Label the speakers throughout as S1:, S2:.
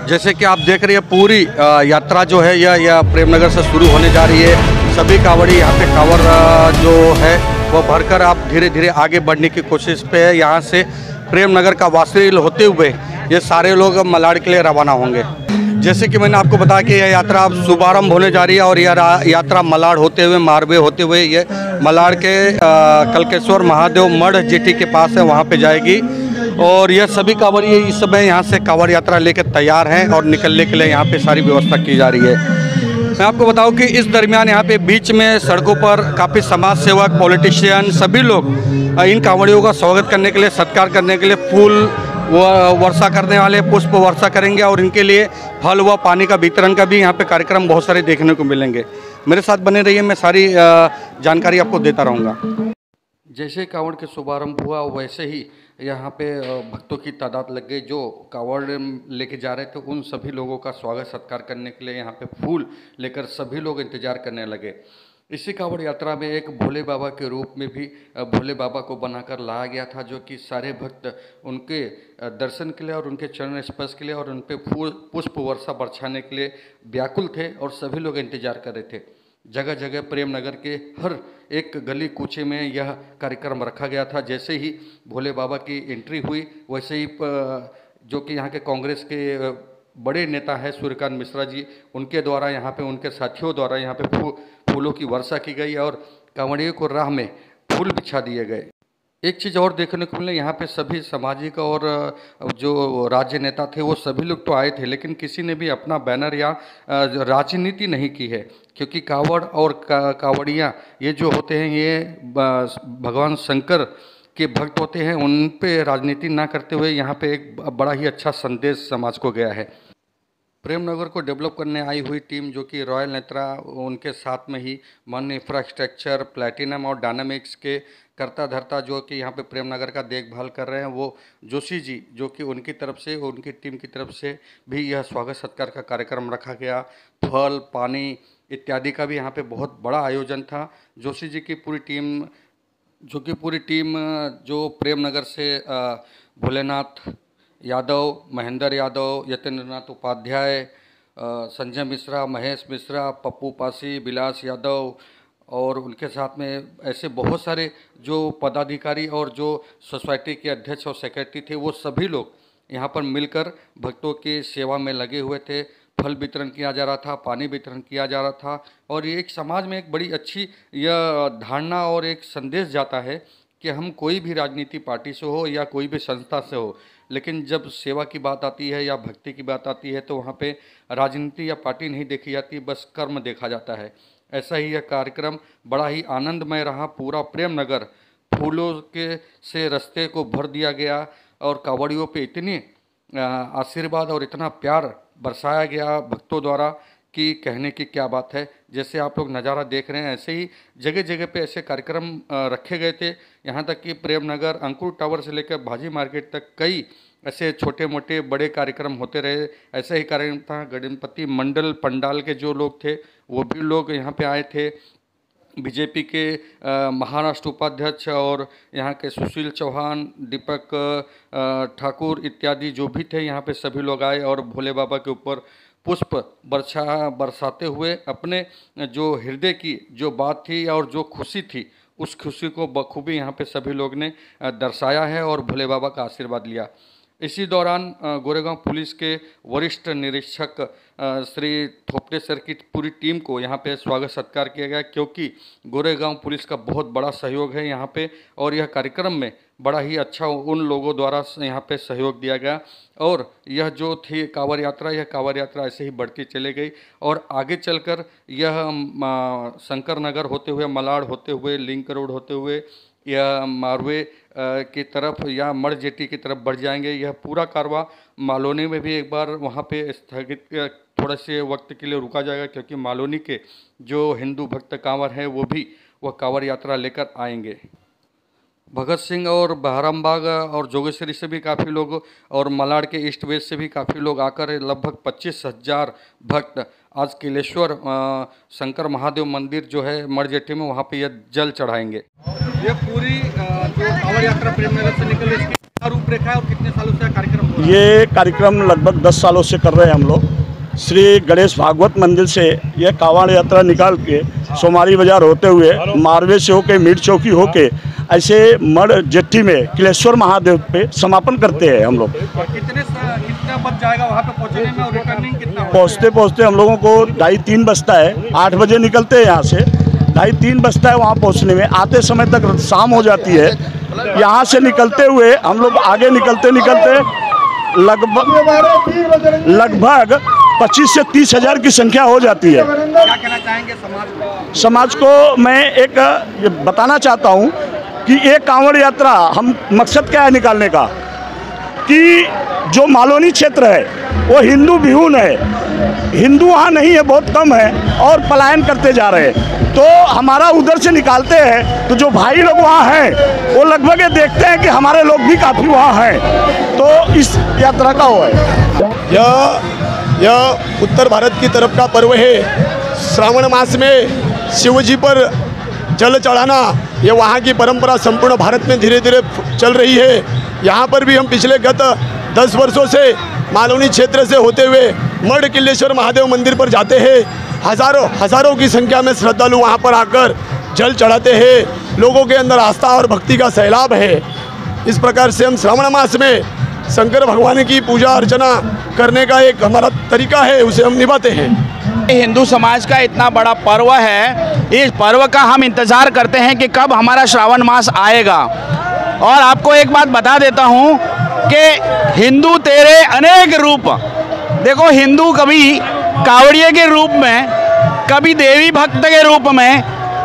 S1: जैसे कि आप देख रहे हैं पूरी यात्रा जो है यह प्रेमनगर से शुरू होने जा रही है। सभी कांवड़ी यहाँ पे कांवड़ जो है वो भरकर आप धीरे धीरे आगे बढ़ने की कोशिश पे है। यहाँ से प्रेमनगर का वासुदेव होते हुए ये सारे लोग मलाड़ के लिए रवाना होंगे। जैसे कि मैंने आपको बताया कि यह यात्रा अब शुभारंभ होने जा रही है और यह यात्रा मलाड़ होते हुए मारवे होते हुए ये मलाड़ के कलकेश्वर महादेव मठ जेटी के पास है, वहाँ पे जाएगी। और यह सभी कांवड़िए इस समय यहाँ से कांवड़ यात्रा लेकर तैयार हैं और निकलने के लिए यहाँ पे सारी व्यवस्था की जा रही है। मैं आपको बताऊं कि इस दरमियान यहाँ पे बीच में सड़कों पर काफ़ी समाज सेवक, पॉलिटिशियन सभी लोग इन कांवड़ियों का स्वागत करने के लिए, सत्कार करने के लिए फूल वर्षा करने वाले, पुष्प वर्षा करेंगे और इनके लिए फल व पानी का वितरण का भी यहाँ पे कार्यक्रम बहुत सारे देखने को मिलेंगे। मेरे साथ बने रहिए, मैं सारी जानकारी आपको देता रहूँगा। जैसे कांवड़ के शुभारंभ हुआ वैसे ही यहाँ पे भक्तों की तादाद लग गई। जो कांवड़ लेके जा रहे थे उन सभी लोगों का स्वागत सत्कार करने के लिए यहाँ पे फूल लेकर सभी लोग इंतजार करने लगे। इसी कांवड़ यात्रा में एक भोले बाबा के रूप में भी भोले बाबा को बनाकर लाया गया था, जो कि सारे भक्त उनके दर्शन के लिए और उनके चरण स्पर्श के लिए और उन पे फूल पुष्प वर्षा बरसाने के लिए व्याकुल थे और सभी लोग इंतजार कर रहे थे। जगह जगह प्रेमनगर के हर एक गली कूचे में यह कार्यक्रम रखा गया था। जैसे ही भोले बाबा की एंट्री हुई वैसे ही जो कि यहाँ के कांग्रेस के बड़े नेता है सूर्यकांत मिश्रा जी, उनके द्वारा यहाँ पे उनके साथियों द्वारा यहाँ पे फूलों की वर्षा की गई और कांवड़ियों को राह में फूल बिछा दिए गए। एक चीज़ और देखने को मिले, यहाँ पे सभी सामाजिक और जो राज्य नेता थे वो सभी लोग तो आए थे, लेकिन किसी ने भी अपना बैनर या राजनीति नहीं की है, क्योंकि कांवड़ और कांवड़ियाँ ये जो होते हैं ये भगवान शंकर के भक्त होते हैं। उन पे राजनीति ना करते हुए यहाँ पे एक बड़ा ही अच्छा संदेश समाज को गया है। प्रेमनगर को डेवलप करने आई हुई टीम जो कि रॉयल नेत्रा, उनके साथ में ही मन इंफ्रास्ट्रक्चर, प्लैटिनम और डायनामिक्स के करता धरता जो कि यहाँ पे प्रेमनगर का देखभाल कर रहे हैं, वो जोशी जी, जो कि उनकी तरफ से, उनकी टीम की तरफ से भी यह स्वागत सत्कार का कार्यक्रम रखा गया। फल, पानी इत्यादि का भी यहाँ पे बहुत बड़ा आयोजन था। जोशी जी की पूरी टीम जो प्रेमनगर से भोलेनाथ यादव, महेंद्र यादव, यतेंद्रनाथ उपाध्याय, संजय मिश्रा, महेश मिश्रा, पप्पू पासी, विलास यादव और उनके साथ में ऐसे बहुत सारे जो पदाधिकारी और जो सोसाइटी के अध्यक्ष और सेक्रेटरी थे, वो सभी लोग यहाँ पर मिलकर भक्तों की सेवा में लगे हुए थे। फल वितरण किया जा रहा था, पानी वितरण किया जा रहा था और ये एक समाज में एक बड़ी अच्छी यह धारणा और एक संदेश जाता है कि हम कोई भी राजनीति पार्टी से हो या कोई भी संस्था से हो, लेकिन जब सेवा की बात आती है या भक्ति की बात आती है तो वहाँ पे राजनीति या पार्टी नहीं देखी जाती, बस कर्म देखा जाता है। ऐसा ही यह कार्यक्रम बड़ा ही आनंदमय रहा। पूरा प्रेमनगर फूलों के से रास्ते को भर दिया गया और कांवड़ियों पे इतनी आशीर्वाद और इतना प्यार बरसाया गया भक्तों द्वारा कि कहने की क्या बात है। जैसे आप लोग नज़ारा देख रहे हैं, ऐसे ही जगह जगह पे ऐसे कार्यक्रम रखे गए थे। यहाँ तक कि प्रेमनगर अंकुर टावर से लेकर भाजी मार्केट तक कई ऐसे छोटे मोटे बड़े कार्यक्रम होते रहे। ऐसा ही कार्यक्रम था। गणपति मंडल पंडाल के जो लोग थे वो भी लोग यहाँ पे आए थे। बीजेपी के महाराष्ट्र उपाध्यक्ष और यहाँ के सुशील चौहान, दीपक ठाकुर इत्यादि जो भी थे यहाँ पे सभी लोग आए और भोले बाबा के ऊपर पुष्प बरसाते हुए अपने जो हृदय की जो बात थी और जो खुशी थी उस खुशी को बखूबी यहाँ पे सभी लोग ने दर्शाया है और भोले बाबा का आशीर्वाद लिया। इसी दौरान गोरेगांव पुलिस के वरिष्ठ निरीक्षक श्री थोपटे सर की पूरी टीम को यहाँ पे स्वागत सत्कार किया गया, क्योंकि गोरेगांव पुलिस का बहुत बड़ा सहयोग है यहाँ पे और यह कार्यक्रम में बड़ा ही अच्छा उन लोगों द्वारा यहाँ पे सहयोग दिया गया। और यह जो थी कांवड़ यात्रा, यह कांवड़ यात्रा ऐसे ही बढ़ती चली गई और आगे चलकर यह शंकर नगर होते हुए, मलाड़ होते हुए, लिंक रोड होते हुए या मारवे की तरफ या मड़ जेटी की तरफ बढ़ जाएंगे। यह पूरा कारवां मालोनी में भी एक बार वहाँ पे स्थगित थोड़े से वक्त के लिए रुका जाएगा, क्योंकि मालोनी के जो हिंदू भक्त कांवर हैं वो भी वह कांवड़ यात्रा लेकर आएंगे। भगत सिंह और बहरामबाग और जोगेश्वरी से भी काफ़ी लोग और मलाड़ के ईस्ट वेस्ट से भी काफ़ी लोग आकर लगभग 25,000 भक्त आज किलेश्वर शंकर महादेव मंदिर जो है मड़जेठी में वहाँ पे यह जल चढ़ाएंगे। ये पूरी जो कांवड़ यात्रा प्रेमनगर से निकल रूपरेखा है और कितने सालों से कार्यक्रम हो रहा है?
S2: ये कार्यक्रम लगभग 10 सालों से कर रहे हैं हम लोग। श्री गणेश भागवत मंदिर से यह कावड़ यात्रा निकाल के सोमारी बाजार होते हुए मारवे से होके मीट चौकी होके ऐसे मड़ जेट्टी में किलेश्वर महादेव पे समापन करते हैं हम लोग।
S1: कितना बच जाएगा वहाँ पे पहुँचने में और रिटर्निंग कितना?
S2: पहुँचते पहुँचते हम लोगों को 2:30-3 बजता है। 8 बजे निकलते हैं यहाँ से, 2:30-3 बजता है वहाँ पहुँचने में। आते समय तक शाम हो जाती है। यहाँ से निकलते हुए हम लोग आगे निकलते लगभग 25 से 30 हज़ार की संख्या हो जाती है।
S1: क्या कहना चाहेंगे
S2: समाज को? मैं एक ये बताना चाहता हूँ कि एक कांवड़ यात्रा हम मकसद क्या है निकालने का, कि जो मालवनी क्षेत्र है वो हिंदू विहून है, हिंदू वहाँ नहीं है, बहुत कम है और पलायन करते जा रहे हैं। तो हमारा उधर से निकालते हैं तो जो भाई लोग वहाँ हैं वो लगभग ये देखते हैं कि हमारे लोग भी काफ़ी वहाँ हैं। तो इस यात्रा का वो है।
S3: यह उत्तर भारत की तरफ का पर्व है। श्रावण मास में शिव जी पर जल चढ़ाना ये वहाँ की परंपरा संपूर्ण भारत में धीरे धीरे चल रही है। यहाँ पर भी हम पिछले गत 10 वर्षों से मालवनी क्षेत्र से होते हुए मड़ किलेश्वर महादेव मंदिर पर जाते हैं। हज़ारों की संख्या में श्रद्धालु वहाँ पर आकर जल चढ़ाते हैं। लोगों के अंदर आस्था और भक्ति का सैलाब है। इस प्रकार से हम श्रावण मास में शंकर भगवान की पूजा अर्चना करने का एक हमारा तरीका है, उसे हम निभाते हैं।
S4: हिंदू समाज का इतना बड़ा पर्व है, इस पर्व का हम इंतज़ार करते हैं कि कब हमारा श्रावण मास आएगा। और आपको एक बात बता देता हूँ कि हिंदू तेरे अनेक रूप, देखो हिंदू कभी कावड़िए के रूप में, कभी देवी भक्त के रूप में,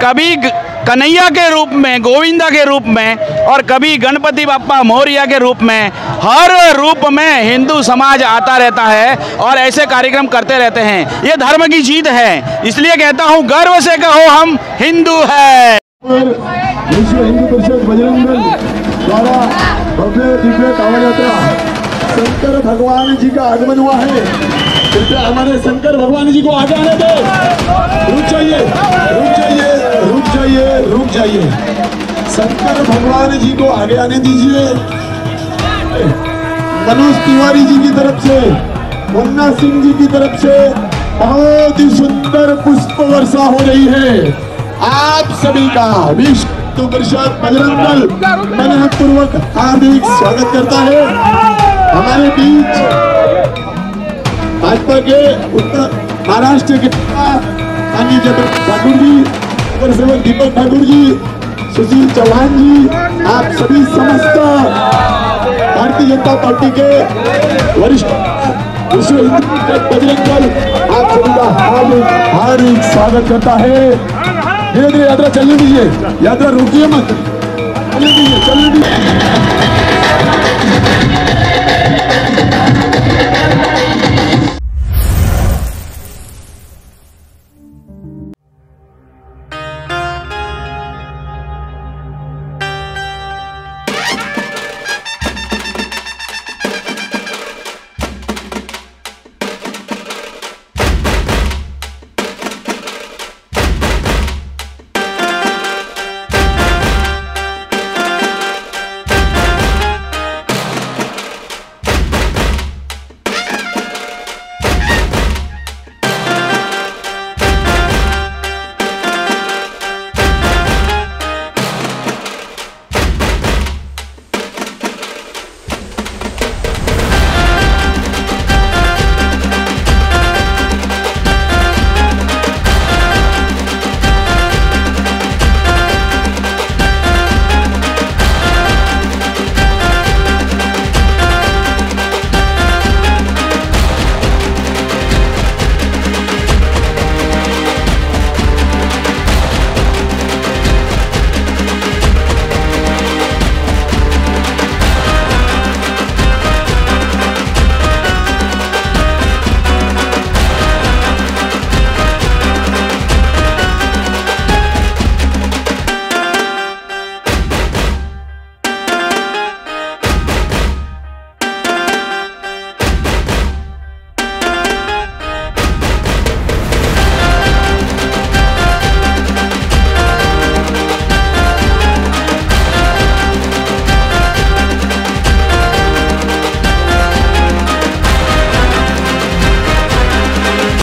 S4: कभी कन्हैया के रूप में, गोविंदा के रूप में, और कभी गणपति बाप्पा मोरिया के रूप में, हर रूप में हिंदू समाज आता रहता है और ऐसे कार्यक्रम करते रहते हैं। ये धर्म की जीत है, इसलिए कहता हूँ गर्व से कहो हम हिंदू है।
S3: विश्व हिंदू परिषद बजरंग दल द्वारा भव्य दिव्य कांवड़ यात्रा शंकर भगवान जी का आगमन हुआ है। कृपया हमारे शंकर भगवान जी को आगे आने दे। रुक जाइए। शंकर भगवान जी को आगे आने दीजिए। मनोज तिवारी जी की तरफ से, मुन्ना सिंह जी की तरफ से बहुत ही सुंदर पुष्प वर्षा हो रही है। आप सभी का विश्व हिंदू परिषद बजरंग दल मनपूर्वक हार्दिक स्वागत करता है। हमारे बीच भाजपा के उत्तर महाराष्ट्र के माननीय जगत ठाकुर जी, अपर सेवक दीपक ठाकुर जी, सुशील चौहान जी, आप सभी समस्त भारतीय जनता पार्टी के वरिष्ठ विश्व हिंदू परिषद बजरंग दल आप सभी का हार्दिक स्वागत करता है। धीरे धीरे यात्रा चलने दीजिए, यात्रा रोकिए मत, चलने दीजिए।